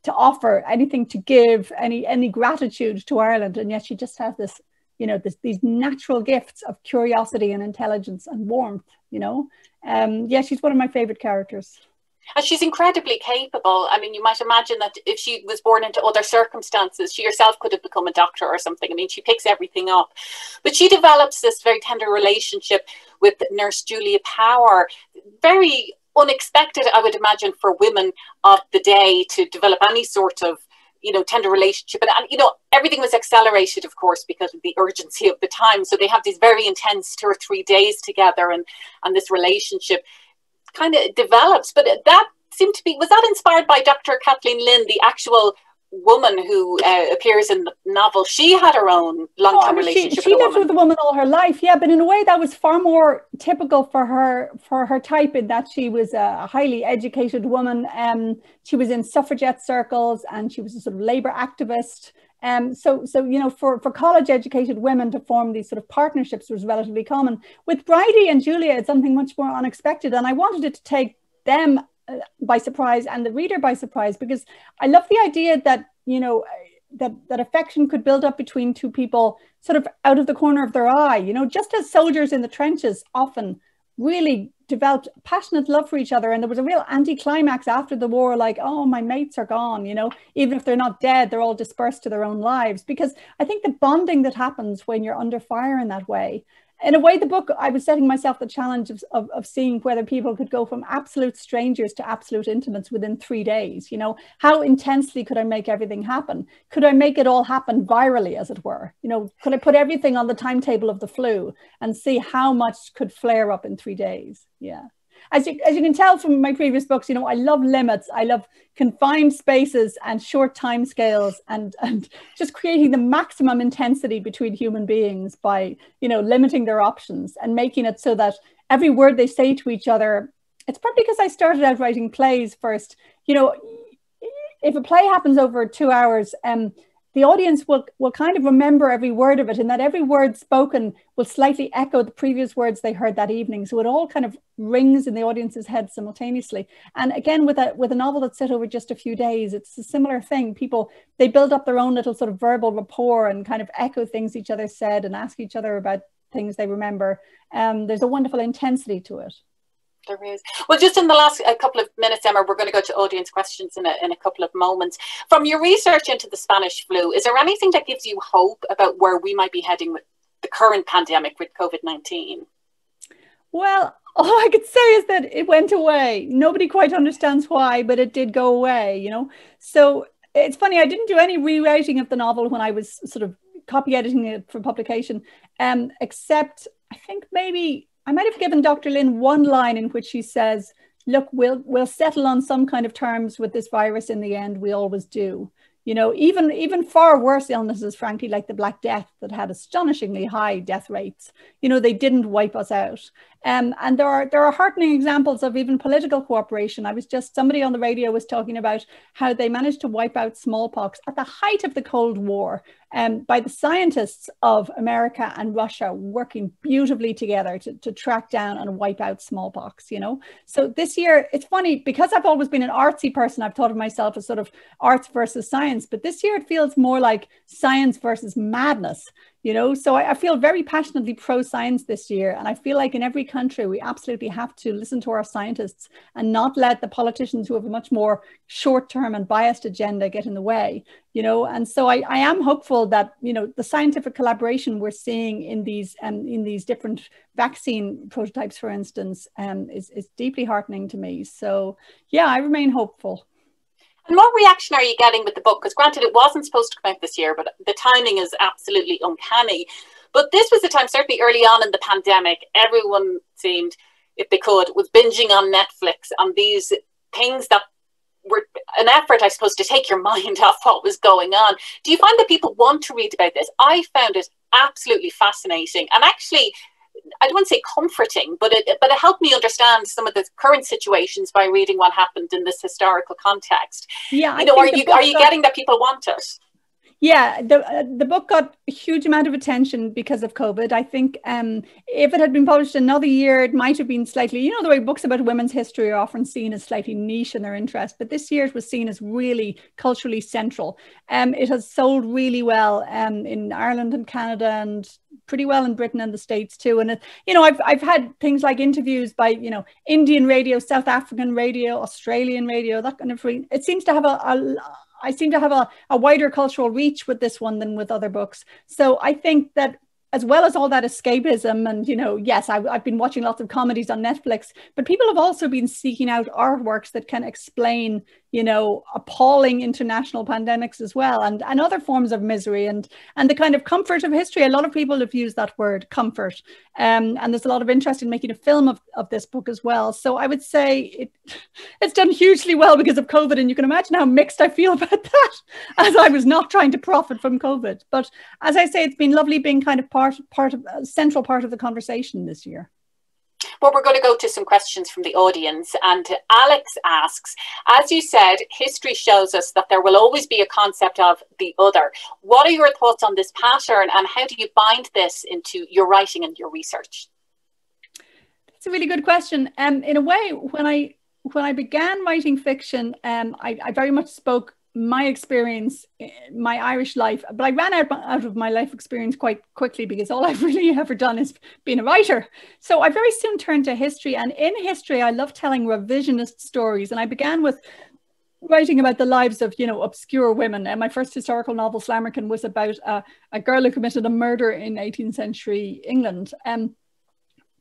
to offer, anything to give, any gratitude to Ireland, and yet she just has this, you know, these natural gifts of curiosity and intelligence and warmth, you know. Yeah, she's one of my favorite characters. And she's incredibly capable. I mean, you might imagine that if she was born into other circumstances, she herself could have become a doctor or something. I mean, she picks everything up. But she develops this very tender relationship with Nurse Julia Power. Very unexpected, I would imagine, for women of the day to develop any sort of, you know, tender relationship. And you know, everything was accelerated, of course, because of the urgency of the time. So they have these very intense 2 or 3 days together, and this relationship kind of develops. But that seemed to be, was that inspired by Dr. Kathleen Lynn, the actual woman who appears in the novel, she had her own long-term relationship she with a lived woman. with a woman all her life, yeah, but in a way that was far more typical for her type, in that she was a highly educated woman. She was in suffragette circles, and she was a sort of labor activist. So you know, for college educated women to form these sort of partnerships was relatively common. With Bridie and Julia, it's something much more unexpected, and I wanted it to take them by surprise and the reader by surprise, because I love the idea that, you know, that affection could build up between two people sort of out of the corner of their eye, you know, just as soldiers in the trenches often really developed passionate love for each other. And there was a real anticlimax after the war, like, oh, my mates are gone, you know, even if they're not dead, they're all dispersed to their own lives. Because I think the bonding that happens when you're under fire in that way, in a way, the book, I was setting myself the challenge of seeing whether people could go from absolute strangers to absolute intimates within 3 days. You know, how intensely could I make everything happen? Could I make it all happen virally, as it were? You know, could I put everything on the timetable of the flu and see how much could flare up in 3 days? Yeah. As you can tell from my previous books, you know, I love limits. I love confined spaces and short time scales, and just creating the maximum intensity between human beings by, you know, limiting their options and making it so that every word they say to each other, it's probably because I started out writing plays first. You know, if a play happens over 2 hours, the audience will kind of remember every word of it, and that every word spoken will slightly echo the previous words they heard that evening. So it all kind of rings in the audience's head simultaneously. And again, with a novel that's set over just a few days, it's a similar thing. People, they build up their own little sort of verbal rapport and kind of echo things each other said and ask each other about things they remember. There's a wonderful intensity to it. There is. Well, just in the last couple of minutes, Emma, we're going to go to audience questions in a couple of moments. From your research into the Spanish flu, is there anything that gives you hope about where we might be heading with the current pandemic with COVID-19? Well, all I could say is that it went away. Nobody quite understands why, but it did go away, you know. So it's funny, I didn't do any rewriting of the novel when I was sort of copy editing it for publication, except I think maybe I might have given Dr. Lynn one line in which she says, look, we'll settle on some kind of terms with this virus in the end. We always do. You know, even far worse illnesses, frankly, like the Black Death that had astonishingly high death rates, you know, they didn't wipe us out. And there are heartening examples of even political cooperation. Somebody on the radio was talking about how they managed to wipe out smallpox at the height of the Cold War, by the scientists of America and Russia working beautifully together to track down and wipe out smallpox, you know. So this year, it's funny, because I've always been an artsy person, I've thought of myself as sort of arts versus science, but this year it feels more like science versus madness. You know, so I feel very passionately pro-science this year. And I feel like in every country, we absolutely have to listen to our scientists and not let the politicians who have a much more short-term and biased agenda get in the way, you know. And so I am hopeful that, you know, the scientific collaboration we're seeing in these different vaccine prototypes, for instance, is deeply heartening to me. So, yeah, I remain hopeful. And what reaction are you getting with the book? Because granted, it wasn't supposed to come out this year, but the timing is absolutely uncanny. But this was the time, certainly early on in the pandemic, everyone seemed, if they could, was binging on Netflix on these things that were an effort, I suppose, to take your mind off what was going on. Do you find that people want to read about this? I found it absolutely fascinating. And actually, I don't want to say comforting, but it helped me understand some of the current situations by reading what happened in this historical context. Yeah, you know, are you getting that people want it? Yeah, the book got a huge amount of attention because of COVID. I think if it had been published another year, it might have been slightly, you know, the way books about women's history are often seen as slightly niche in their interest, but this year it was seen as really culturally central. It has sold really well in Ireland and Canada, and pretty well in Britain and the States too. And, you know, I've had things like interviews by, you know, Indian radio, South African radio, Australian radio, that kind of thing. It seems to have I seem to have a wider cultural reach with this one than with other books. So I think that as well as all that escapism and, you know, yes, I've been watching lots of comedies on Netflix, but people have also been seeking out artworks that can explain you know, appalling international pandemics as well, and other forms of misery, and the kind of comfort of history. A lot of people have used that word, comfort, and there's a lot of interest in making a film of this book as well. So I would say it's done hugely well because of COVID, and you can imagine how mixed I feel about that, as I was not trying to profit from COVID. But as I say, it's been lovely being kind of part of a central part of the conversation this year. Well, we're going to go to some questions from the audience. And Alex asks, as you said, history shows us that there will always be a concept of the other. What are your thoughts on this pattern, and how do you bind this into your writing and your research? That's a really good question. In a way, when I began writing fiction, I very much spoke my experience, my Irish life, but I ran out of my life experience quite quickly because all I've really ever done is been a writer. So I very soon turned to history, and in history, I love telling revisionist stories. And I began with writing about the lives of, you know, obscure women. And my first historical novel, Slammerkin, was about a girl who committed a murder in 18th century England.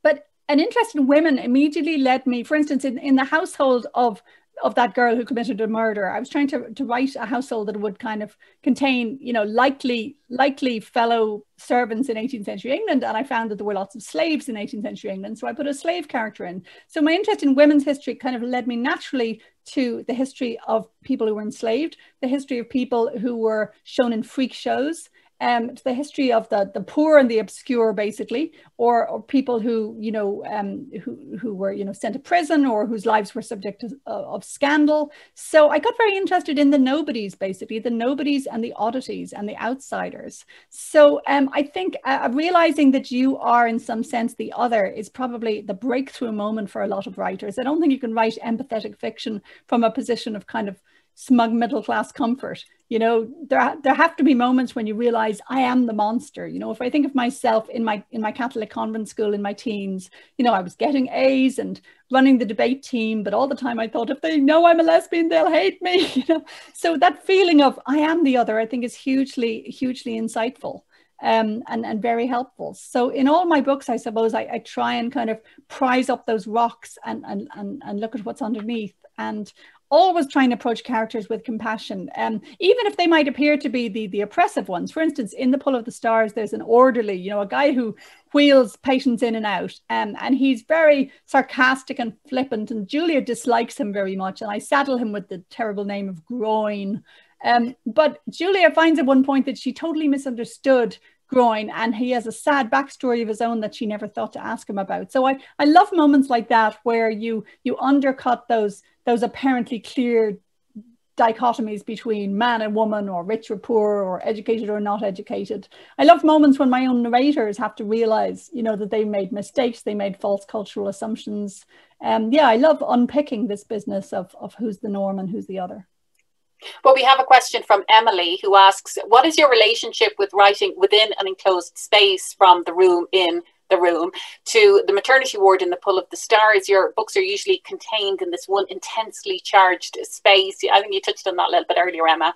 But an interest in women immediately led me, for instance, in the household of that girl who committed a murder. I was trying to write a household that would kind of contain, you know, likely fellow servants in 18th century England. And I found that there were lots of slaves in 18th century England. So I put a slave character in. So my interest in women's history kind of led me naturally to the history of people who were enslaved, the history of people who were shown in freak shows, to the history of the poor and the obscure, basically, or people who, you know, who were, you know, sent to prison, or whose lives were subject to, of scandal. So I got very interested in the nobodies, basically, the nobodies and the oddities and the outsiders. So I think realizing that you are in some sense the other is probably the breakthrough moment for a lot of writers. I don't think you can write empathetic fiction from a position of kind of smug middle class comfort. You know, there have to be moments when you realize I am the monster. You know, if I think of myself in my Catholic convent school in my teens, you know, I was getting A's and running the debate team, but all the time I thought, if they know I'm a lesbian, they'll hate me. You know, so that feeling of I am the other, I think, is hugely insightful. And very helpful. So in all my books, I suppose I try and kind of prize up those rocks and look at what's underneath, and always trying to approach characters with compassion, even if they might appear to be the oppressive ones. For instance, in The Pull of the Stars, there's an orderly, you know, a guy who wheels patients in and out, and he's very sarcastic and flippant, and Julia dislikes him very much, and I saddle him with the terrible name of Groin. But Julia finds at one point that she totally misunderstood Groin, and he has a sad backstory of his own that she never thought to ask him about. So I love moments like that where you undercut those apparently clear dichotomies between man and woman, or rich or poor, or educated or not educated. I love moments when my own narrators have to realize, you know, that they made mistakes, they made false cultural assumptions. Yeah, I love unpicking this business of who's the norm and who's the other. Well, we have a question from Emily, who asks, what is your relationship with writing within an enclosed space, from the room in the room to the maternity ward in The Pull of the Stars? Your books are usually contained in this one intensely charged space. I think you touched on that a little bit earlier, Emma.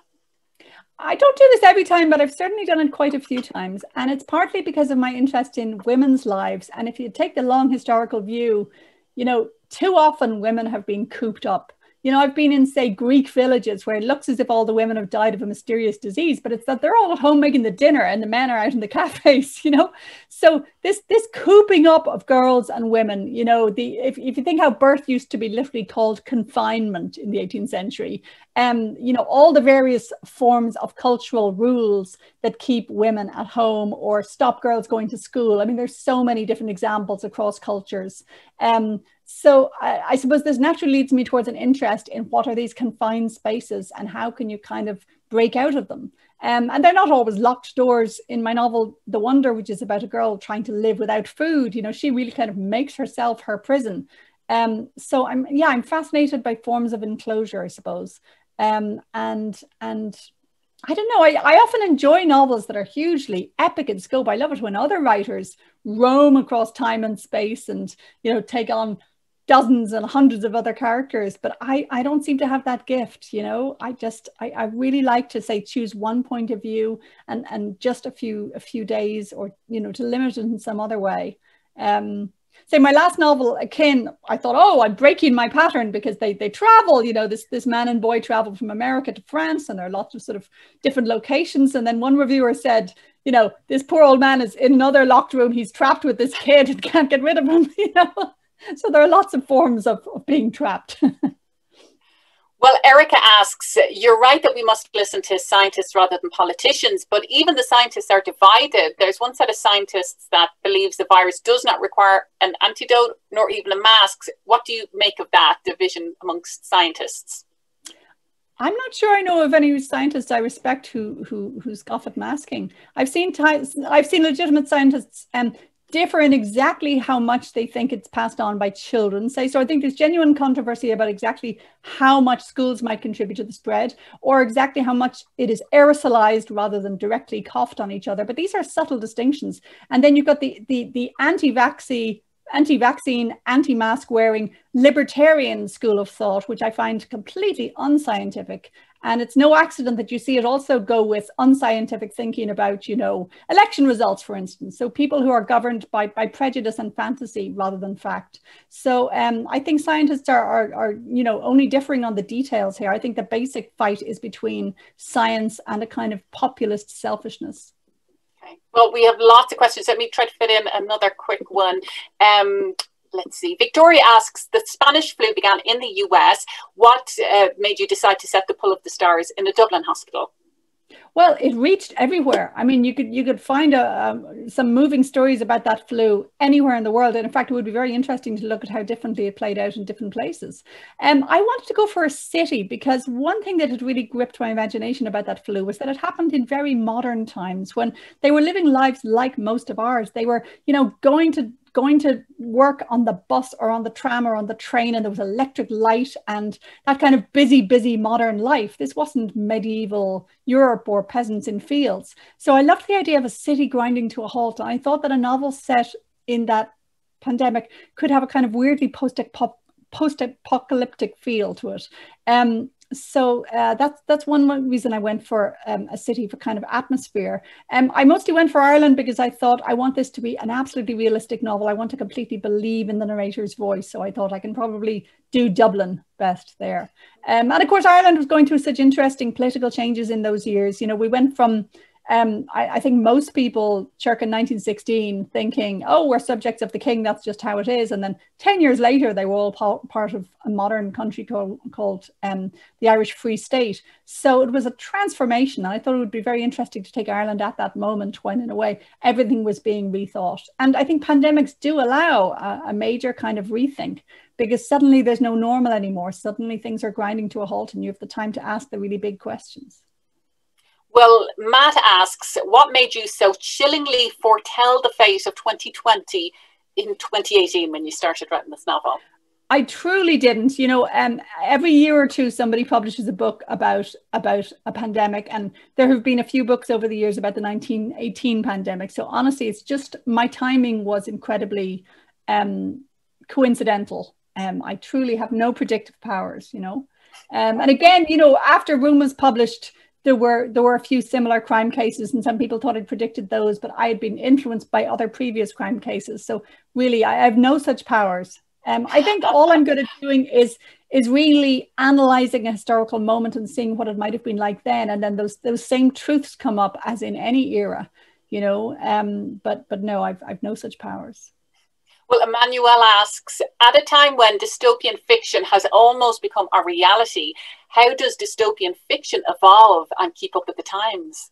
I don't do this every time, but I've certainly done it quite a few times. And it's partly because of my interest in women's lives. And if you take the long historical view, you know, too often women have been cooped up. You know, I've been in, say, Greek villages where it looks as if all the women have died of a mysterious disease, but it's that they're all at home making the dinner and the men are out in the cafes, you know. So this cooping up of girls and women, you know, if you think how birth used to be literally called confinement in the 18th century, you know, all the various forms of cultural rules that keep women at home or stop girls going to school. I mean, there's so many different examples across cultures. So I suppose this naturally leads me towards an interest in what are these confined spaces and how can you kind of break out of them. And they're not always locked doors. In my novel, The Wonder, which is about a girl trying to live without food, you know, she really kind of makes herself her prison. So I'm fascinated by forms of enclosure, I suppose. And I don't know, I often enjoy novels that are hugely epic in scope. I love it when other writers roam across time and space and, you know, take on dozens and hundreds of other characters, but I don't seem to have that gift, you know. I really like to, say, choose one point of view and just a few days, or, you know, to limit it in some other way. say my last novel, Akin, I thought, oh, I'm breaking my pattern because they travel, you know, this man and boy travel from America to France, and there are lots of sort of different locations. And then one reviewer said, you know, this poor old man is in another locked room. He's trapped with this kid and can't get rid of him, you know. So there are lots of forms of being trapped. Well, Erica asks, you're right that we must listen to scientists rather than politicians, but even the scientists are divided. There's one set of scientists that believes the virus does not require an antidote nor even a mask. What do you make of that division amongst scientists? I'm not sure I know of any scientists I respect who scoff at masking. I've seen legitimate scientists differ in exactly how much they think it's passed on by children. So I think there's genuine controversy about exactly how much schools might contribute to the spread, or exactly how much it is aerosolized rather than directly coughed on each other. But these are subtle distinctions. And then you've got the anti-vaccine, anti-mask wearing libertarian school of thought, which I find completely unscientific. And it's no accident that you see it also go with unscientific thinking about, you know, election results, for instance. So people who are governed by prejudice and fantasy rather than fact. So I think scientists are, you know, only differing on the details here. I think the basic fight is between science and a kind of populist selfishness. Okay. Well, we have lots of questions. Let me try to fit in another quick one. Let's see. Victoria asks, the Spanish flu began in the US. What made you decide to set the Pull of the Stars in a Dublin hospital? Well, it reached everywhere. I mean, you could find some moving stories about that flu anywhere in the world. And in fact, it would be very interesting to look at how differently it played out in different places. I wanted to go for a city because one thing that had really gripped my imagination about that flu was that it happened in very modern times when they were living lives like most of ours. They were, you know, going to work on the bus or on the tram or on the train, and there was electric light and that kind of busy modern life. This wasn't medieval Europe or peasants in fields. So I loved the idea of a city grinding to a halt, and I thought that a novel set in that pandemic could have a kind of weirdly post-apocalyptic feel to it. So that's one reason I went for a city for kind of atmosphere. I mostly went for Ireland because I thought I want this to be an absolutely realistic novel. I want to completely believe in the narrator's voice. So I thought I can probably do Dublin best there. And of course, Ireland was going through such interesting political changes in those years. You know, we went from I think most people circa 1916 thinking, oh, we're subjects of the king, that's just how it is. And then 10 years later, they were all part of a modern country called the Irish Free State. So it was a transformation. And I thought it would be very interesting to take Ireland at that moment when, in a way, everything was being rethought. And I think pandemics do allow a major kind of rethink, because suddenly there's no normal anymore. Suddenly things are grinding to a halt and you have the time to ask the really big questions. Well, Matt asks, what made you so chillingly foretell the fate of 2020 in 2018 when you started writing this novel? I truly didn't. You know, every year or two, somebody publishes a book about a pandemic, and there have been a few books over the years about the 1918 pandemic. So honestly, it's just my timing was incredibly coincidental. I truly have no predictive powers, you know. And again, you know, after Room was published, there were a few similar crime cases, and some people thought I'd predicted those, but I had been influenced by other previous crime cases. So really, I have no such powers. I think all I'm good at doing is really analyzing a historical moment and seeing what it might have been like then, and then those same truths come up as in any era, you know. But no, I've no such powers. Well, Emmanuel asks, at a time when dystopian fiction has almost become a reality, how does dystopian fiction evolve and keep up with the times?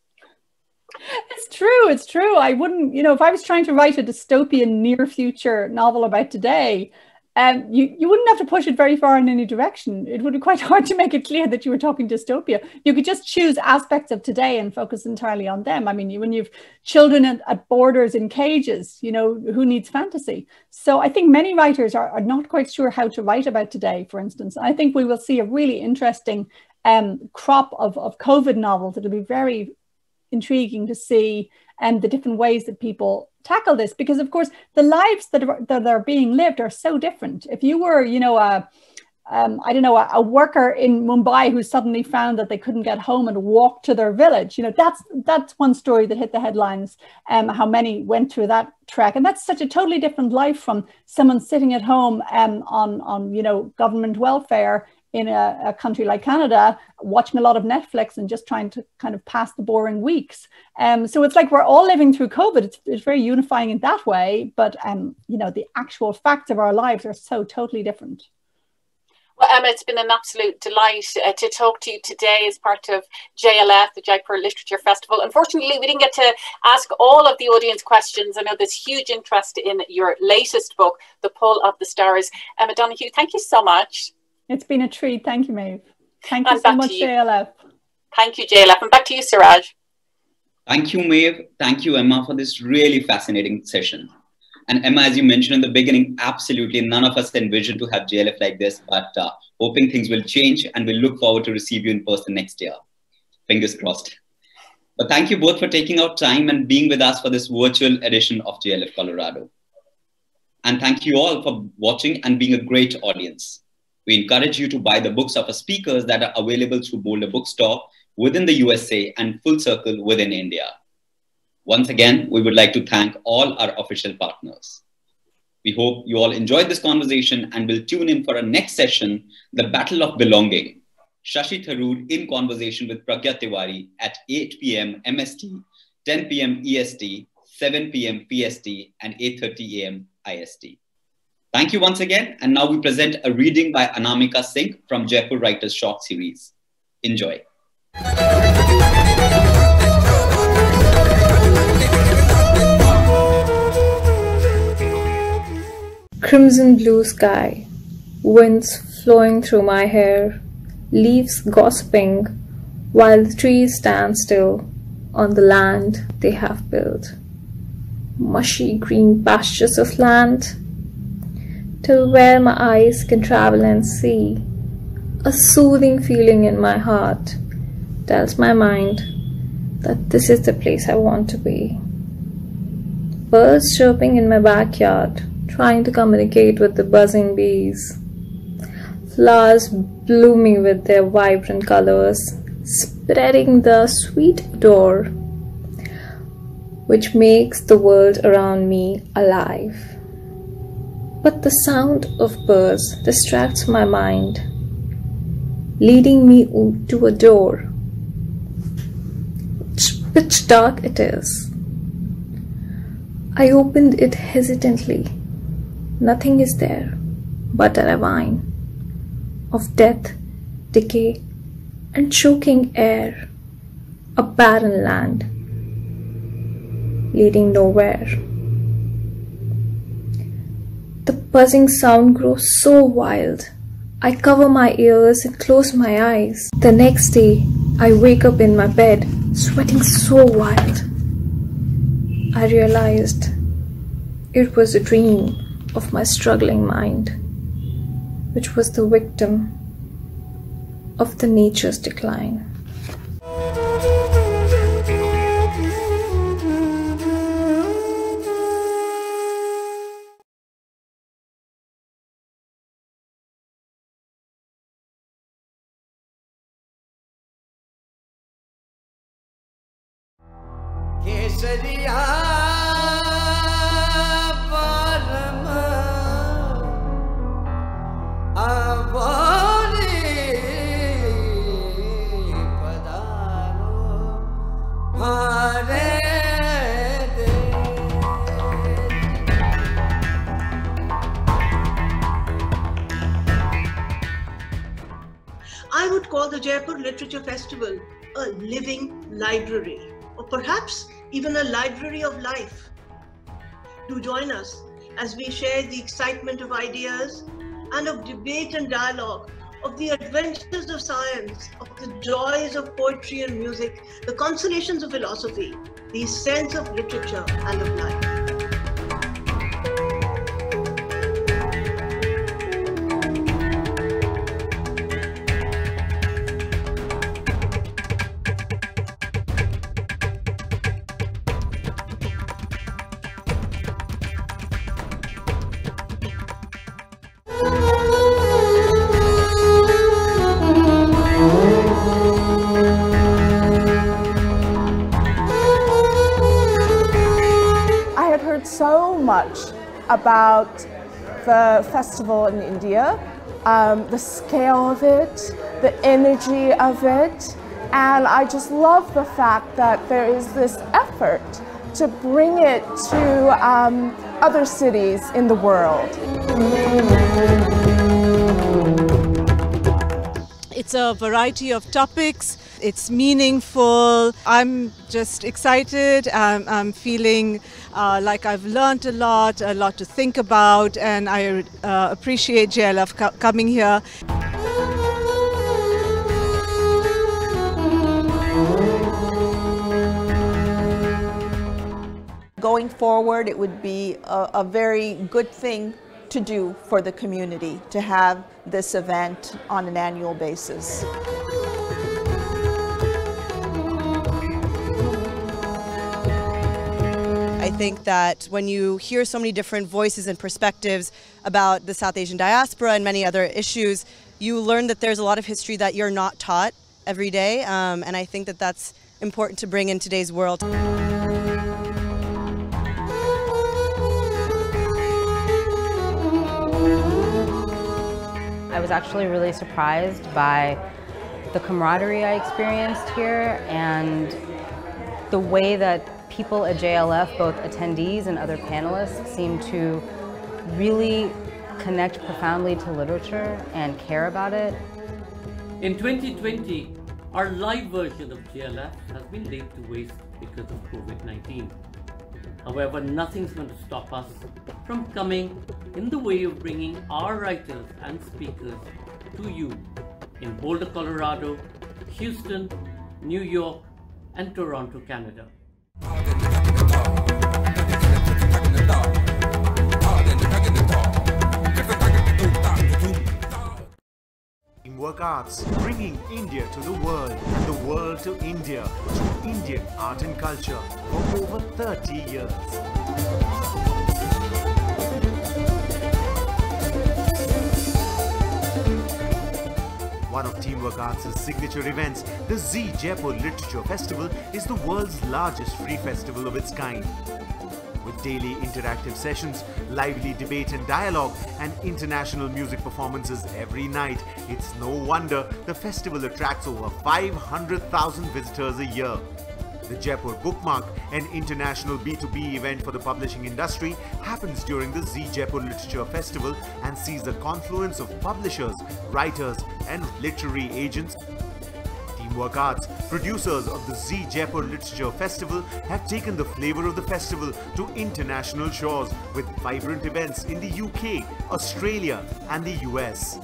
It's true. I wouldn't, you know, if I was trying to write a dystopian near future novel about today, you wouldn't have to push it very far in any direction. It would be quite hard to make it clear that you were talking dystopia. You could just choose aspects of today and focus entirely on them. I mean, when you've children at borders in cages, you know, who needs fantasy? So I think many writers are not quite sure how to write about today, for instance. I think we will see a really interesting crop of COVID novels. It'll be very intriguing to see the different ways that people tackle this, because of course the lives that are being lived are so different. If you were, you know, I don't know, a worker in Mumbai who suddenly found that they couldn't get home and walked to their village. You know, that's one story that hit the headlines, how many went through that trek. And that's such a totally different life from someone sitting at home on, you know, government welfare in a country like Canada, watching a lot of Netflix and just trying to kind of pass the boring weeks. So it's like we're all living through COVID. It's very unifying in that way, but you know, the actual facts of our lives are so totally different. Well, Emma, it's been an absolute delight to talk to you today as part of JLF, the Jaipur Literature Festival. Unfortunately, we didn't get to ask all of the audience questions. I know there's huge interest in your latest book, The Pull of the Stars. Emma Donoghue, thank you so much. It's been a treat. Thank you, Maeve. Thank you so much, JLF. Thank you, JLF. And back to you, Siraj. Thank you, Maeve. Thank you, Emma, for this really fascinating session. And Emma, as you mentioned in the beginning, absolutely none of us envisioned to have JLF like this, but hoping things will change, and we'll look forward to receive you in person next year. Fingers crossed. But thank you both for taking out time and being with us for this virtual edition of JLF Colorado. And thank you all for watching and being a great audience. We encourage you to buy the books of our speakers that are available through Boulder Bookstore within the USA and Full Circle within India. Once again, we would like to thank all our official partners. We hope you all enjoyed this conversation and will tune in for our next session, The Battle of Belonging. Shashi Tharoor in conversation with Pragya Tiwari at 8 p.m. MST, 10 p.m. EST, 7 p.m. PST, and 8:30 a.m. IST. Thank you once again. And now we present a reading by Anamika Singh from Jaipur Writers Short Series. Enjoy. Crimson blue sky, winds flowing through my hair, leaves gossiping while the trees stand still on the land they have built. Mushy green pastures of land, till where my eyes can travel and see. A soothing feeling in my heart tells my mind that this is the place I want to be. Birds chirping in my backyard, trying to communicate with the buzzing bees. Flowers blooming with their vibrant colors, spreading the sweet odor which makes the world around me alive. But the sound of birds distracts my mind, leading me to a door. Pitch dark it is. I opened it hesitantly. Nothing is there but a ravine of death, decay, and choking air, a barren land leading nowhere. The buzzing sound grows so wild. I cover my ears and close my eyes. The next day, I wake up in my bed, sweating so wild. I realized it was a dream of my struggling mind, which was the victim of the nature's decline. I would call the Jaipur Literature Festival a living library, or perhaps even a library of life. Do join us as we share the excitement of ideas and of debate and dialogue, of the adventures of science, of the joys of poetry and music, the consolations of philosophy, the sense of literature and of life. much about the festival in India, the scale of it, the energy of it, and I just love the fact that there is this effort to bring it to other cities in the world. It's a variety of topics. It's meaningful. I'm just excited. I'm feeling like I've learned a lot to think about, and I appreciate JLF coming here. Going forward, it would be a very good thing to do for the community to have this event on an annual basis. I think that when you hear so many different voices and perspectives about the South Asian diaspora and many other issues, you learn that there's a lot of history that you're not taught every day, and I think that that's important to bring in today's world. I was actually really surprised by the camaraderie I experienced here and the way that people at JLF, both attendees and other panelists, seem to really connect profoundly to literature and care about it. In 2020, our live version of JLF has been laid to waste because of COVID-19. However, nothing's going to stop us from coming in the way of bringing our writers and speakers to you in Boulder, Colorado, Houston, New York, and Toronto, Canada. Teamwork Arts, bringing India to the world and the world to India through Indian art and culture for over 30 years. One of Teamwork Arts' signature events, the Z Jaipur Literature Festival, is the world's largest free festival of its kind. With daily interactive sessions, lively debate and dialogue, and international music performances every night, it's no wonder the festival attracts over 500,000 visitors a year. The Jaipur Bookmark, an international B2B event for the publishing industry, happens during the Z Jaipur Literature Festival and sees the confluence of publishers, writers, and literary agents. Teamwork Arts, producers of the Z Jaipur Literature Festival, have taken the flavor of the festival to international shores with vibrant events in the UK, Australia, and the US.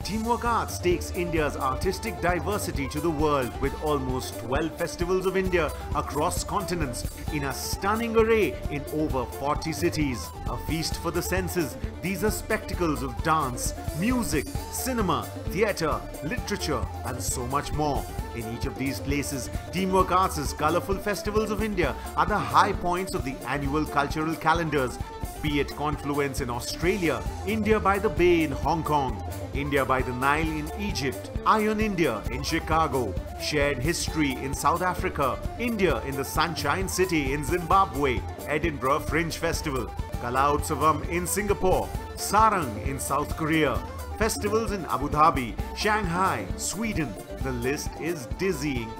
Teamwork Arts takes India's artistic diversity to the world with almost 12 festivals of India across continents in a stunning array in over 40 cities. A feast for the senses, these are spectacles of dance, music, cinema, theatre, literature, and so much more. In each of these places, Teamwork Arts' colourful festivals of India are the high points of the annual cultural calendars. Be it Confluence in Australia, India by the Bay in Hong Kong, India by the Nile in Egypt, Iron India in Chicago, Shared History in South Africa, India in the Sunshine City in Zimbabwe, Edinburgh Fringe Festival, UTSAVAM in Singapore, Sarang in South Korea, festivals in Abu Dhabi, Shanghai, Sweden. The list is dizzying.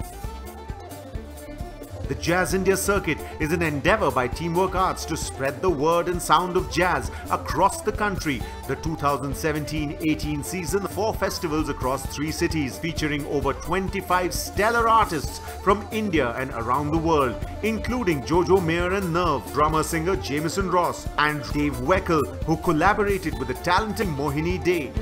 The Jazz India Circuit is an endeavour by Teamwork Arts to spread the word and sound of jazz across the country. The 2017-18 season, 4 festivals across 3 cities featuring over 25 stellar artists from India and around the world, including Jojo Mayer and Nerve, drummer-singer Jameson Ross, and Dave Weckl, who collaborated with the talented Mohini Day.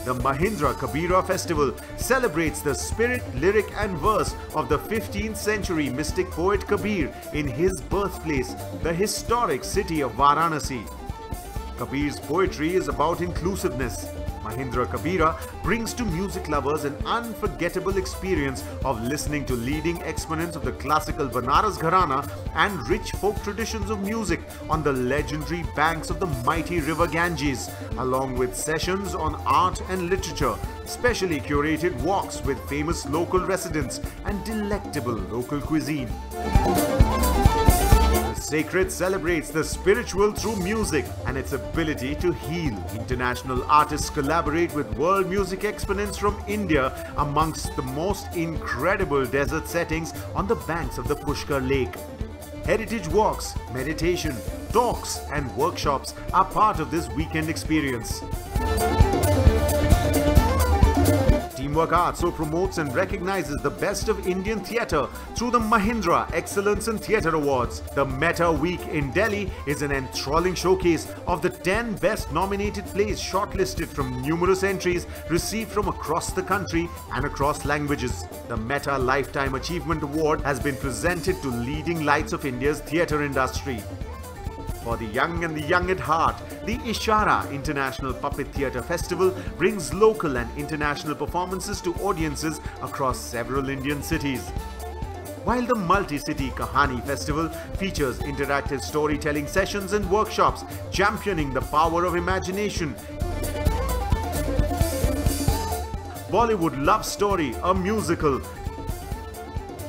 The Mahindra Kabira Festival celebrates the spirit, lyric and verse of the 15th century mystic poet Kabir in his birthplace, the historic city of Varanasi. Kabir's poetry is about inclusiveness. Mahindra Kabira brings to music lovers an unforgettable experience of listening to leading exponents of the classical Banaras Gharana and rich folk traditions of music on the legendary banks of the mighty river Ganges, along with sessions on art and literature, specially curated walks with famous local residents and delectable local cuisine. Sacred celebrates the spiritual through music and its ability to heal. International artists collaborate with world music exponents from India amongst the most incredible desert settings on the banks of the Pushkar Lake. Heritage walks, meditation, talks and workshops are part of this weekend experience. Teamwork also promotes and recognizes the best of Indian theatre through the Mahindra Excellence in Theatre Awards. The Meta Week in Delhi is an enthralling showcase of the 10 best nominated plays shortlisted from numerous entries received from across the country and across languages. The Meta Lifetime Achievement Award has been presented to leading lights of India's theatre industry. For the young and the young at heart, the ISHARA International Puppet Theatre Festival brings local and international performances to audiences across several Indian cities. While the Multi-City Kahani Festival features interactive storytelling sessions and workshops championing the power of imagination. Bollywood Love Story, a musical.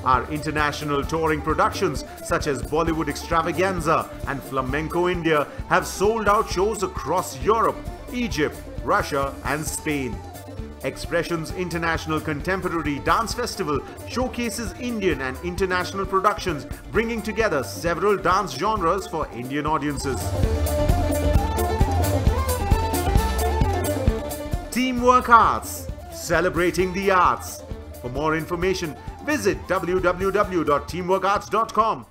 Our international touring productions such as Bollywood Extravaganza and Flamenco India have sold out shows across Europe, Egypt, Russia and Spain. Expressions International Contemporary Dance Festival showcases Indian and international productions, bringing together several dance genres for Indian audiences. Teamwork Arts, celebrating the arts. For more information, visit www.teamworkarts.com